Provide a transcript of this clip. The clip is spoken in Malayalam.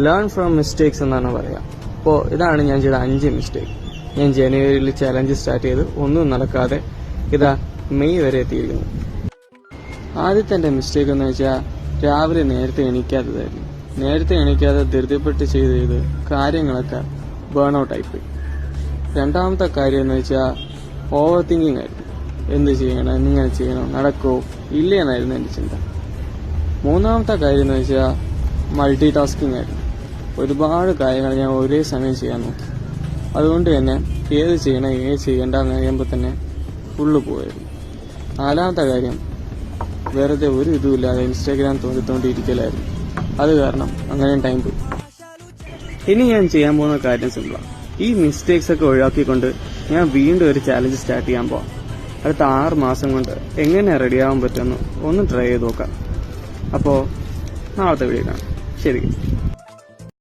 ലേൺ ഫ്രം മിസ്റ്റേക്സ് എന്നാണ് പറയുക. അപ്പോൾ ഇതാണ് ഞാൻ ചെയ്ത 5 മിസ്റ്റേക്ക്. ഞാൻ ജനുവരിയിൽ ചലഞ്ച് സ്റ്റാർട്ട് ചെയ്ത് ഒന്നും നടക്കാതെ ഇതാ മെയ് വരെ എത്തിയിരിക്കുന്നു. ആദ്യത്തെ എൻ്റെ മിസ്റ്റേക്ക് എന്ന് വെച്ചാൽ രാവിലെ നേരത്തെ എണീക്കാത്തതായിരുന്നു. നേരത്തെ എണീക്കാതെ ധൃതിപ്പെട്ട് ചെയ്ത് കാര്യങ്ങളൊക്കെ ബേൺ ഔട്ടായിപ്പോയി. രണ്ടാമത്തെ കാര്യം എന്ന് വെച്ചാൽ ഓവർ തിങ്കിങ് ആയിരുന്നു. എന്ത് ചെയ്യണം, എന്നിങ്ങനെ ചെയ്യണോ, നടക്കോ ഇല്ലേ എന്നായിരുന്നു എൻ്റെ ചിന്ത. മൂന്നാമത്തെ കാര്യം എന്ന് വെച്ചാൽ മൾട്ടി ടാസ്കിങ് ആയിരുന്നു. ഒരുപാട് കാര്യങ്ങൾ ഞാൻ ഒരേ സമയം ചെയ്യാൻ നോക്കി. അതുകൊണ്ട് തന്നെ ഏത് ചെയ്യണം ഏത് ചെയ്യണ്ടെന്ന് അറിയുമ്പോൾ തന്നെ ഫുള്ള് പോയായിരുന്നു. നാലാമത്തെ കാര്യം വെറുതെ ഒരു ഇതുമില്ലാതെ ഇൻസ്റ്റാഗ്രാം തോണ്ടിയിരിക്കലായിരുന്നു. അത് കാരണം അങ്ങനെ ടൈം പോയി. ഇനി ഞാൻ ചെയ്യാൻ പോകുന്ന കാര്യം സിമ്പിളാണ്. ഈ മിസ്റ്റേക്സ് ഒക്കെ ഒഴിവാക്കിക്കൊണ്ട് ഞാൻ വീണ്ടും ഒരു ചാലഞ്ച് സ്റ്റാർട്ട് ചെയ്യാൻ പോവാം. അടുത്ത 6 മാസം കൊണ്ട് എങ്ങനെ റെഡിയാവാൻ പറ്റുമെന്ന് ഒന്ന് ട്രൈ ചെയ്ത് നോക്കാം. അപ്പോൾ നാളത്തെ വീഡിയോ കാണാം. ശരി.